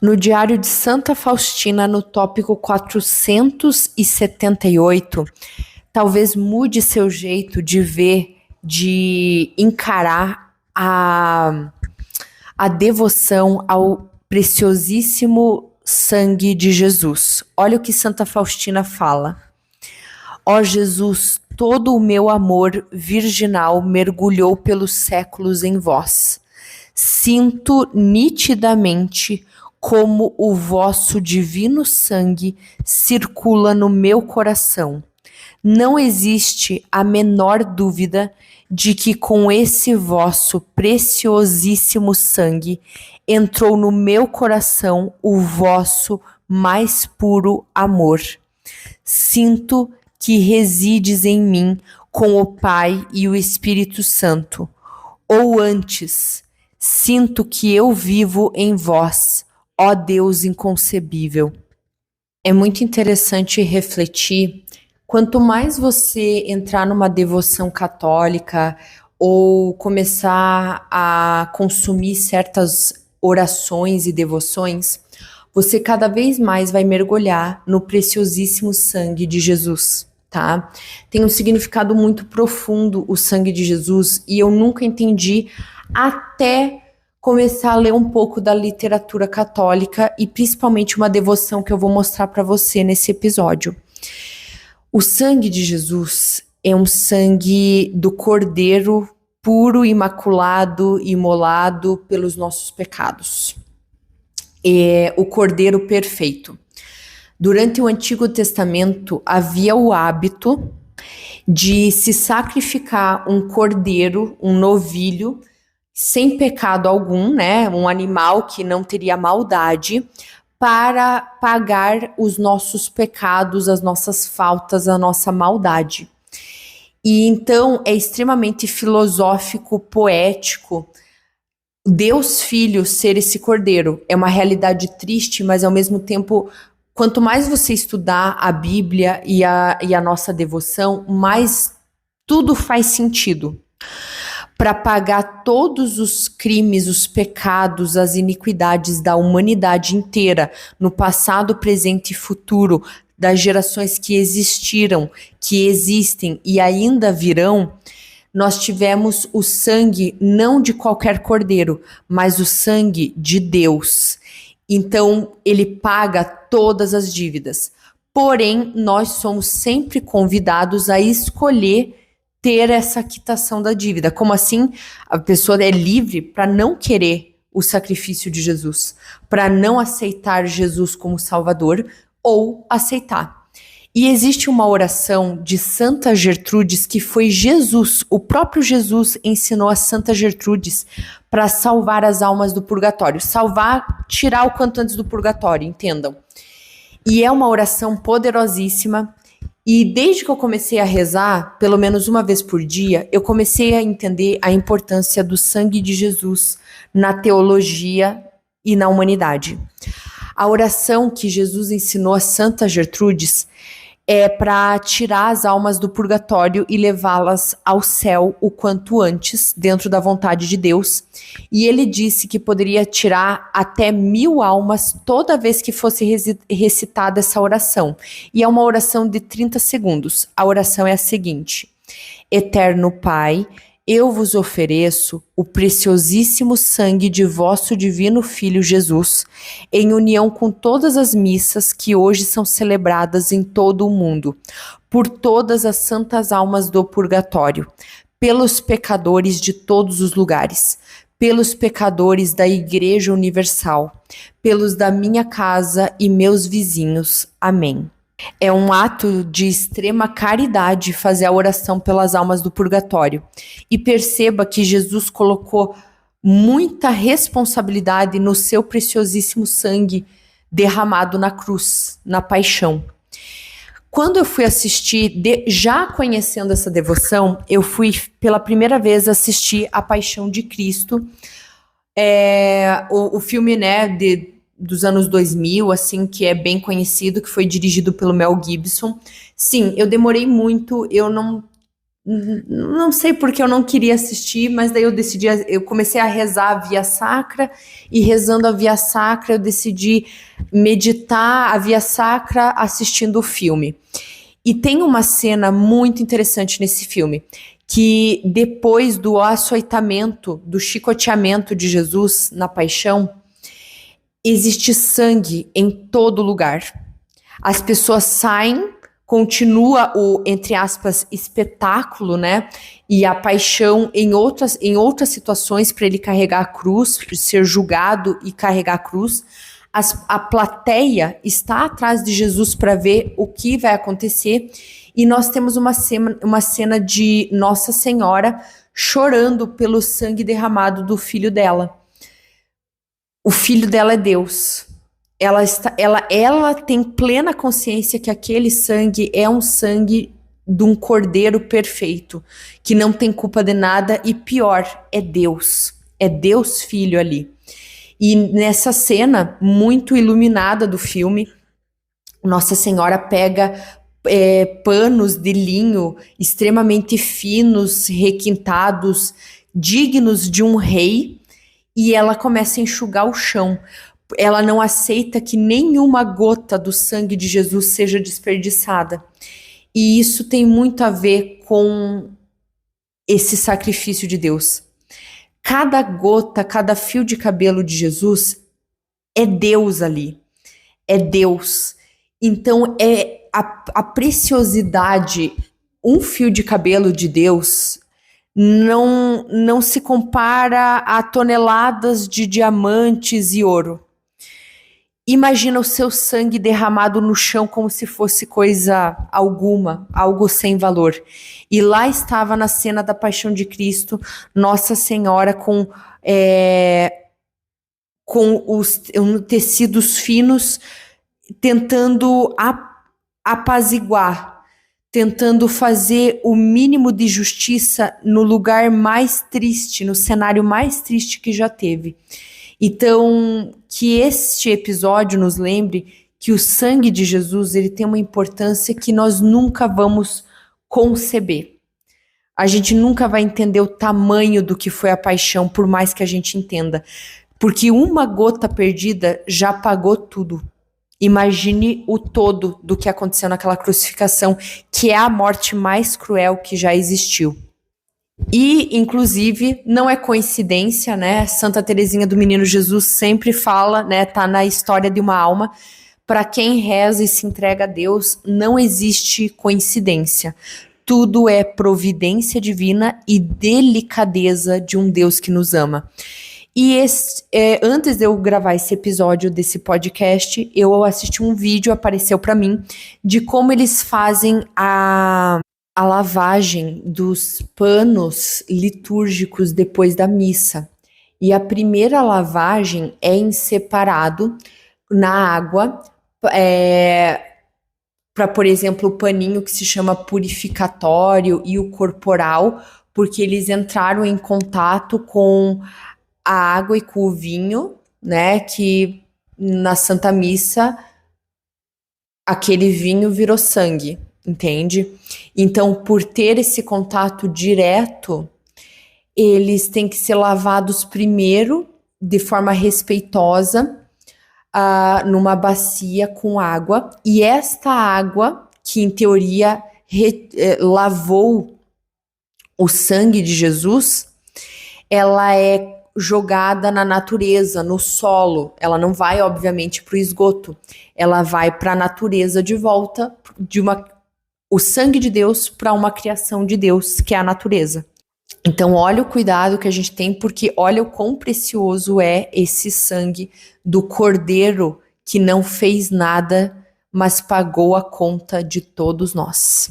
No Diário de Santa Faustina, no tópico 478, talvez mude seu jeito de ver, de encarar a devoção ao preciosíssimo sangue de Jesus. Olha o que Santa Faustina fala. Ó Jesus, todo o meu amor virginal mergulhou pelos séculos em vós. Sinto nitidamente como o vosso divino sangue circula no meu coração. Não existe a menor dúvida de que com esse vosso preciosíssimo sangue entrou no meu coração o vosso mais puro amor. Sinto que resides em mim com o Pai e o Espírito Santo. Ou antes, sinto que eu vivo em vós, ó Deus inconcebível. É muito interessante refletir. Quanto mais você entrar numa devoção católica ou começar a consumir certas orações e devoções, você cada vez mais vai mergulhar no preciosíssimo sangue de Jesus, tá? Tem um significado muito profundo o sangue de Jesus e eu nunca entendi até começar a ler um pouco da literatura católica e principalmente uma devoção que eu vou mostrar para você nesse episódio. O sangue de Jesus é um sangue do Cordeiro puro, imaculado, imolado pelos nossos pecados. É o Cordeiro perfeito. Durante o Antigo Testamento havia o hábito de se sacrificar um cordeiro, um novilho, sem pecado algum, né? Um animal que não teria maldade, para pagar os nossos pecados, as nossas faltas, a nossa maldade. E então é extremamente filosófico, poético, Deus Filho ser esse cordeiro. É uma realidade triste, mas ao mesmo tempo, quanto mais você estudar a Bíblia e a nossa devoção, mais tudo faz sentido. Para pagar todos os crimes, os pecados, as iniquidades da humanidade inteira, no passado, presente e futuro, das gerações que existiram, que existem e ainda virão, nós tivemos o sangue não de qualquer cordeiro, mas o sangue de Deus. Então, ele paga todas as dívidas. Porém, nós somos sempre convidados a escolher ter essa quitação da dívida. Como assim? A pessoa é livre para não querer o sacrifício de Jesus, para não aceitar Jesus como Salvador ou aceitar. E existe uma oração de Santa Gertrudes que foi Jesus, o próprio Jesus ensinou a Santa Gertrudes para salvar as almas do purgatório. Salvar, tirar o quanto antes do purgatório, entendam. E é uma oração poderosíssima. E desde que eu comecei a rezar, pelo menos uma vez por dia, eu comecei a entender a importância do sangue de Jesus na teologia e na humanidade. A oração que Jesus ensinou a Santa Gertrudes é para tirar as almas do purgatório e levá-las ao céu o quanto antes, dentro da vontade de Deus. E ele disse que poderia tirar até 1000 almas toda vez que fosse recitada essa oração. E é uma oração de 30 segundos. A oração é a seguinte: Eterno Pai, eu vos ofereço o preciosíssimo sangue de vosso divino Filho Jesus, em união com todas as missas que hoje são celebradas em todo o mundo, por todas as santas almas do purgatório, pelos pecadores de todos os lugares, pelos pecadores da Igreja Universal, pelos da minha casa e meus vizinhos. Amém. É um ato de extrema caridade fazer a oração pelas almas do purgatório. E perceba que Jesus colocou muita responsabilidade no seu preciosíssimo sangue derramado na cruz, na paixão. Quando eu fui assistir, já conhecendo essa devoção, eu fui pela primeira vez assistir A Paixão de Cristo, o filme, né, dos anos 2000, assim, que é bem conhecido, que foi dirigido pelo Mel Gibson. Sim, eu demorei muito, eu Não sei porque eu não queria assistir, mas daí eu comecei a rezar a Via Sacra, e rezando a Via Sacra eu decidi meditar a Via Sacra assistindo o filme. E tem uma cena muito interessante nesse filme, que depois do açoitamento, do chicoteamento de Jesus na paixão, existe sangue em todo lugar. As pessoas saem, continua o, entre aspas, espetáculo, né? E a paixão em outras situações para ele carregar a cruz, ser julgado e carregar a cruz. A plateia está atrás de Jesus para ver o que vai acontecer. E nós temos uma cena de Nossa Senhora chorando pelo sangue derramado do filho dela. O filho dela é Deus. Ela tem plena consciência que aquele sangue é um sangue de um cordeiro perfeito, que não tem culpa de nada, e pior, é Deus. É Deus Filho ali. E nessa cena muito iluminada do filme, Nossa Senhora pega panos de linho extremamente finos, requintados, dignos de um rei, e ela começa a enxugar o chão. Ela não aceita que nenhuma gota do sangue de Jesus seja desperdiçada. E isso tem muito a ver com esse sacrifício de Deus. Cada gota, cada fio de cabelo de Jesus é Deus ali. É Deus. Então, é a preciosidade, um fio de cabelo de Deus não se compara a toneladas de diamantes e ouro. Imagina o seu sangue derramado no chão como se fosse coisa alguma, algo sem valor. E lá estava na cena da Paixão de Cristo, Nossa Senhora com os tecidos finos, tentando apaziguar, tentando fazer o mínimo de justiça no lugar mais triste, no cenário mais triste que já teve. Então, que este episódio nos lembre que o sangue de Jesus, ele tem uma importância que nós nunca vamos conceber. A gente nunca vai entender o tamanho do que foi a paixão, por mais que a gente entenda. Porque uma gota perdida já pagou tudo. Imagine o todo do que aconteceu naquela crucificação, que é a morte mais cruel que já existiu. E, inclusive, não é coincidência, né? Santa Teresinha do Menino Jesus sempre fala, né? Tá na História de uma Alma. Para quem reza e se entrega a Deus, não existe coincidência. Tudo é providência divina e delicadeza de um Deus que nos ama. E antes de eu gravar esse episódio desse podcast, eu assisti um vídeo, apareceu para mim, de como eles fazem a lavagem dos panos litúrgicos depois da missa. E a primeira lavagem é em separado na água, para, por exemplo, o paninho que se chama purificatório e o corporal, porque eles entraram em contato com a água e com o vinho, né, que na Santa Missa aquele vinho virou sangue, entende? Então, por ter esse contato direto, eles têm que ser lavados primeiro, de forma respeitosa, numa bacia com água, e esta água, que em teoria lavou o sangue de Jesus, ela é jogada na natureza, no solo. Ela não vai, obviamente, para o esgoto. Ela vai para a natureza de volta, o sangue de Deus para uma criação de Deus, que é a natureza. Então, olha o cuidado que a gente tem, porque olha o quão precioso é esse sangue do Cordeiro que não fez nada, mas pagou a conta de todos nós.